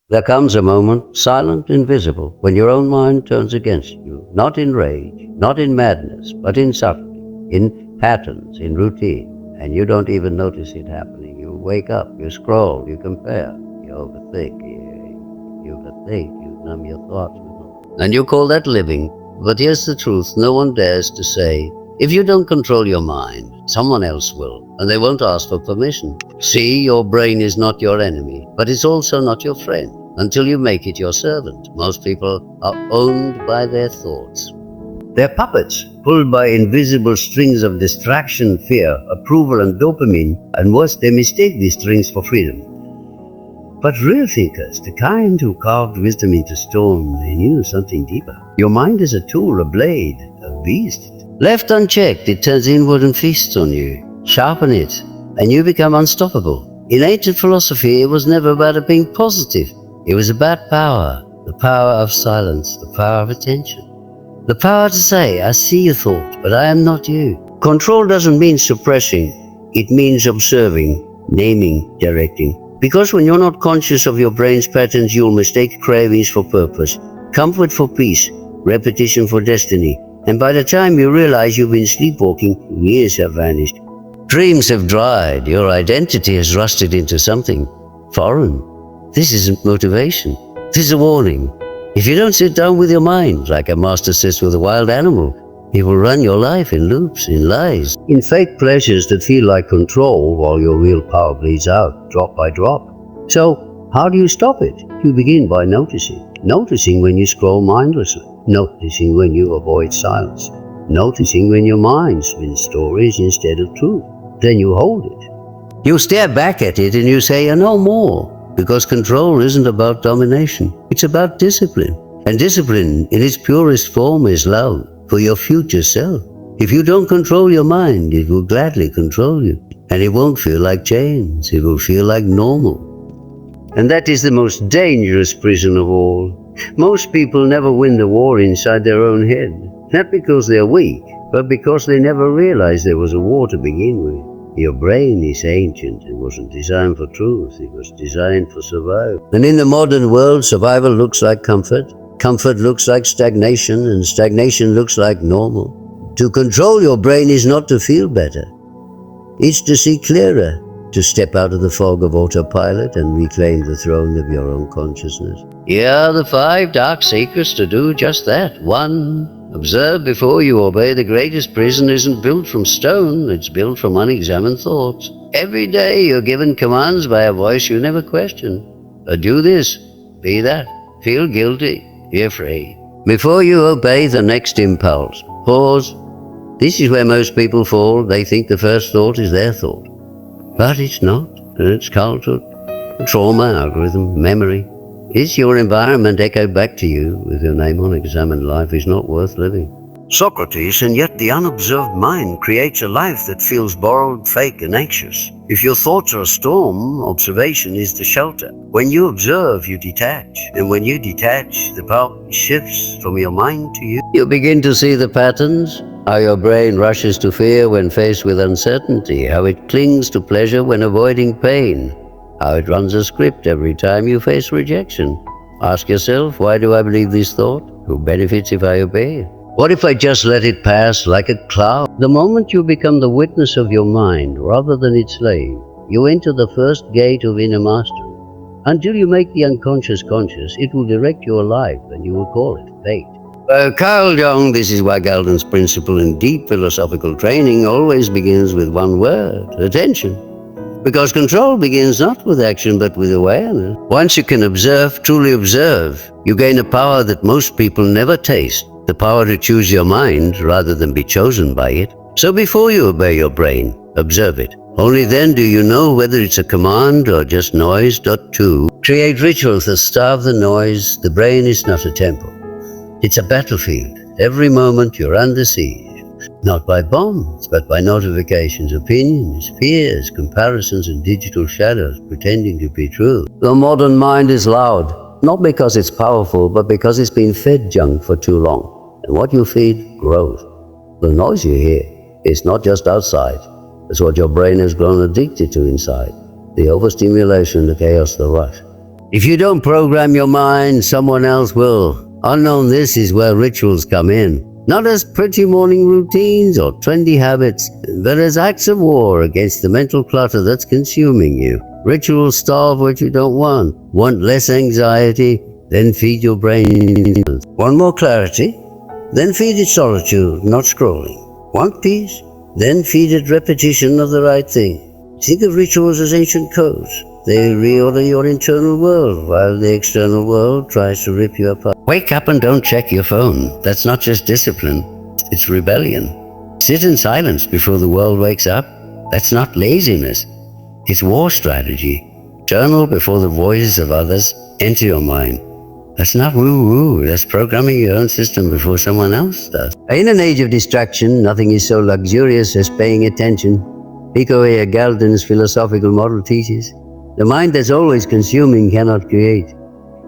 There comes a moment, silent, invisible, when your own mind turns against you, not in rage, not in madness, but in subtlety, in patterns, in routine, and you don't even notice it happening. You wake up, you scroll, you compare, you overthink, you numb your thoughts. And you call that living. But here's the truth, no one dares to say, if you don't control your mind, someone else will, and they won't ask for permission. See, your brain is not your enemy, but it's also not your friend, until you make it your servant. Most people are owned by their thoughts. They're puppets, pulled by invisible strings of distraction, fear, approval, and dopamine, and worse, they mistake these strings for freedom. But real thinkers, the kind who carved wisdom into stone, they knew something deeper. Your mind is a tool, a blade, a beast. Left unchecked, it turns inward and feasts on you. Sharpen it, and you become unstoppable. In ancient philosophy, it was never about being positive. It was about power, the power of silence, the power of attention. The power to say, I see your thought, but I am not you. Control doesn't mean suppressing. It means observing, naming, directing. Because when you're not conscious of your brain's patterns, you'll mistake cravings for purpose, comfort for peace, repetition for destiny. And by the time you realize you've been sleepwalking, years have vanished. Dreams have dried. Your identity has rusted into something foreign. This isn't motivation. This is a warning. If you don't sit down with your mind, like a master sits with a wild animal, it will run your life in loops, in lies, in fake pleasures that feel like control while your real power bleeds out, drop by drop. So, how do you stop it? You begin by noticing. Noticing when you scroll mindlessly. Noticing when you avoid silence. Noticing when your mind spins stories instead of truth. Then you hold it. You stare back at it and you say, no more. Because control isn't about domination. It's about discipline. And discipline in its purest form is love for your future self. If you don't control your mind, it will gladly control you. And it won't feel like chains. It will feel like normal. And that is the most dangerous prison of all. Most people never win the war inside their own head. Not because they're weak, but because they never realized there was a war to begin with. Your brain is ancient. It wasn't designed for truth. It was designed for survival. And in the modern world, survival looks like comfort. Comfort looks like stagnation, and stagnation looks like normal. To control your brain is not to feel better. It's to see clearer, to step out of the fog of autopilot and reclaim the throne of your own consciousness. Here are the 5 dark secrets to do just that. 1. Observe before you obey. The greatest prison isn't built from stone, it's built from unexamined thoughts. Every day you're given commands by a voice you never question. Do this, be that, feel guilty, be afraid. Before you obey the next impulse, pause. This is where most people fall. They think the first thought is their thought. But it's not. It's culture, trauma, algorithm, memory. Is your environment echoed back to you with your name on examined life is not worth living? Socrates, and yet the unobserved mind creates a life that feels borrowed, fake, and anxious. If your thoughts are a storm, observation is the shelter. When you observe, you detach. And when you detach, the power shifts from your mind to you. You begin to see the patterns, how your brain rushes to fear when faced with uncertainty, how it clings to pleasure when avoiding pain, how it runs a script every time you face rejection. Ask yourself, why do I believe this thought? Who benefits if I obey it? What if I just let it pass like a cloud? The moment you become the witness of your mind rather than its slave, you enter the first gate of inner mastery. Until you make the unconscious conscious, it will direct your life and you will call it fate. Carl Jung, this is why Galton's principle in deep philosophical training always begins with one word: attention. Because control begins not with action but with awareness. Once you can observe, truly observe, you gain a power that most people never taste. The power to choose your mind rather than be chosen by it. So before you obey your brain, observe it. Only then do you know whether it's a command or just noise. 2. Create rituals that starve the noise. The brain is not a temple. It's a battlefield. Every moment you're under siege. Not by bombs, but by notifications, opinions, fears, comparisons, and digital shadows pretending to be true. The modern mind is loud, not because it's powerful, but because it's been fed junk for too long. And what you feed grows. The noise you hear is not just outside. It's what your brain has grown addicted to inside. The overstimulation, the chaos, the rush. If you don't program your mind, someone else will. Unknown this is where rituals come in. Not as pretty morning routines or trendy habits, but as acts of war against the mental clutter that's consuming you. Rituals starve what you don't want. Want less anxiety? Then feed your brain. Want more clarity? Then feed it solitude, not scrolling. Want peace? Then feed it repetition of the right thing. Think of rituals as ancient codes. They reorder your internal world while the external world tries to rip you apart. Wake up and don't check your phone. That's not just discipline, it's rebellion. Sit in silence before the world wakes up. That's not laziness, it's war strategy. Journal before the voices of others enter your mind. That's not woo-woo, that's programming your own system before someone else does. In an age of distraction, nothing is so luxurious as paying attention. Pico A. Galton's philosophical model teaches, the mind that's always consuming cannot create.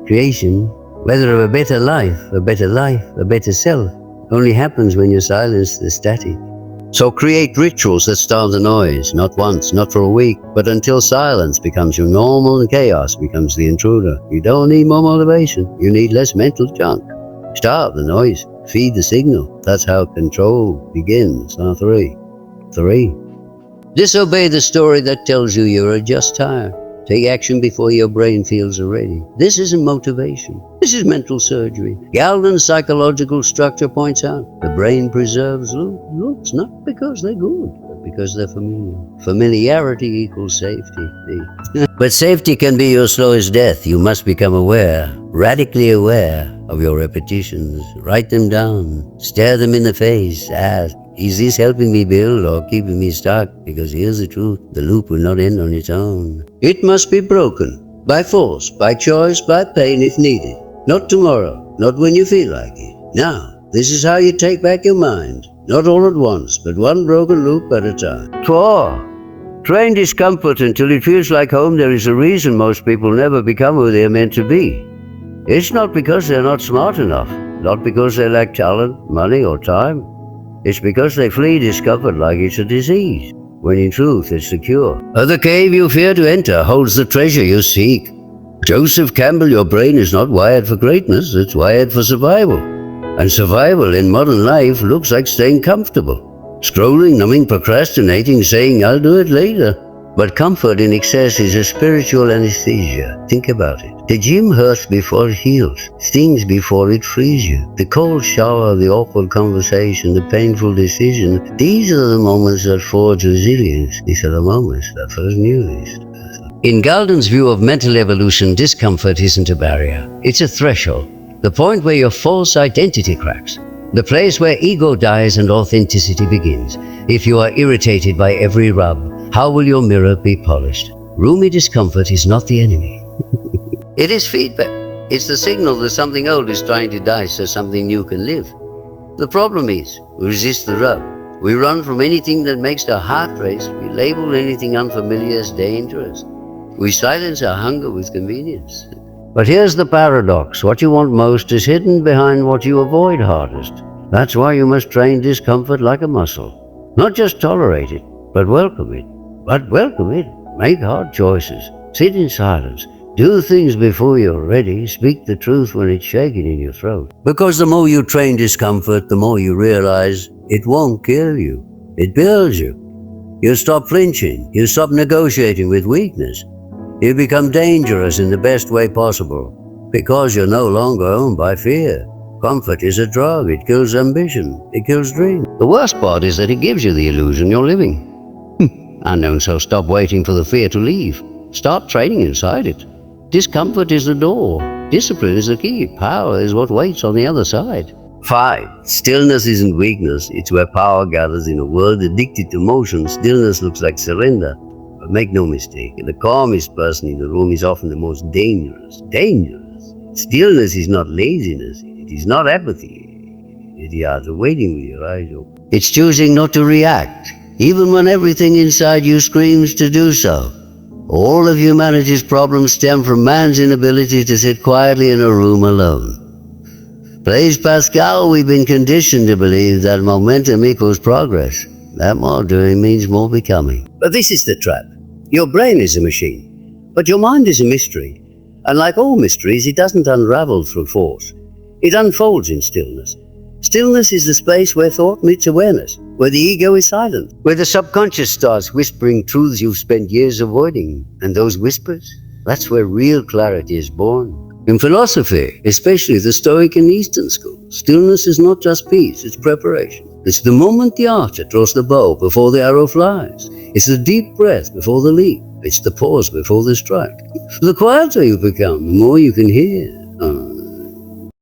Creation, whether of a better life, a better self, only happens when you silence the static. So create rituals that starve the noise, not once, not for a week, but until silence becomes your normal and chaos becomes the intruder. You don't need more motivation, you need less mental junk. Starve the noise, feed the signal. That's how control begins. Now 3. Disobey the story that tells you you're just tired. Take action before your brain feels ready. This isn't motivation. This is mental surgery. Galton's psychological structure points out the brain preserves loops not because they're good, but because they're familiar. Familiarity equals safety. But safety can be your slowest death. You must become aware, radically aware of your repetitions. Write them down. Stare them in the face. Ask, is this helping me build or keeping me stuck? Because here's the truth, the loop will not end on its own. It must be broken, by force, by choice, by pain if needed. Not tomorrow, not when you feel like it. Now, this is how you take back your mind. Not all at once, but one broken loop at a time. 4. Train discomfort until it feels like home. There is a reason most people never become who they are meant to be. It's not because they're not smart enough, not because they lack talent, money, or time. It's because they flee discomfort like it's a disease, when in truth it's the cure. The cave you fear to enter holds the treasure you seek. Joseph Campbell, your brain is not wired for greatness, it's wired for survival. And survival in modern life looks like staying comfortable. Scrolling, numbing, procrastinating, saying, I'll do it later. But comfort in excess is a spiritual anesthesia. Think about it. The gym hurts before it heals, stings before it frees you. The cold shower, the awkward conversation, the painful decision, these are the moments that forge resilience. These are the moments that first knew this. In Galton's view of mental evolution, discomfort isn't a barrier. It's a threshold, the point where your false identity cracks, the place where ego dies and authenticity begins. If you are irritated by every rub, how will your mirror be polished? Roomy discomfort is not the enemy. It is feedback. It's the signal that something old is trying to die so something new can live. The problem is, we resist the rub. We run from anything that makes our heart race. We label anything unfamiliar as dangerous. We silence our hunger with convenience. But here's the paradox. What you want most is hidden behind what you avoid hardest. That's why you must train discomfort like a muscle. Not just tolerate it, but welcome it. Make hard choices. Sit in silence. Do things before you're ready. Speak the truth when it's shaking in your throat. Because the more you train discomfort, the more you realize it won't kill you. It builds you. You stop flinching. You stop negotiating with weakness. You become dangerous in the best way possible. Because you're no longer owned by fear. Comfort is a drug. It kills ambition. It kills dreams. The worst part is that it gives you the illusion you're living. Unknown, so stop waiting for the fear to leave. Start training inside it. Discomfort is the door. Discipline is the key. Power is what waits on the other side. 5. Stillness isn't weakness. It's where power gathers. In a world addicted to motion, stillness looks like surrender. But make no mistake, the calmest person in the room is often the most dangerous. Dangerous. Stillness is not laziness. It is not apathy. It is waiting with your eyes open. It's choosing not to react, even when everything inside you screams to do so. All of humanity's problems stem from man's inability to sit quietly in a room alone. Blaise Pascal, we've been conditioned to believe that momentum equals progress. That more doing means more becoming. But this is the trap. Your brain is a machine, but your mind is a mystery. And like all mysteries, it doesn't unravel through force. It unfolds in stillness. Stillness is the space where thought meets awareness, where the ego is silent, where the subconscious starts whispering truths you've spent years avoiding. And those whispers, that's where real clarity is born. In philosophy, especially the Stoic and Eastern schools, stillness is not just peace, it's preparation. It's the moment the archer draws the bow before the arrow flies. It's the deep breath before the leap. It's the pause before the strike. The quieter you become, the more you can hear.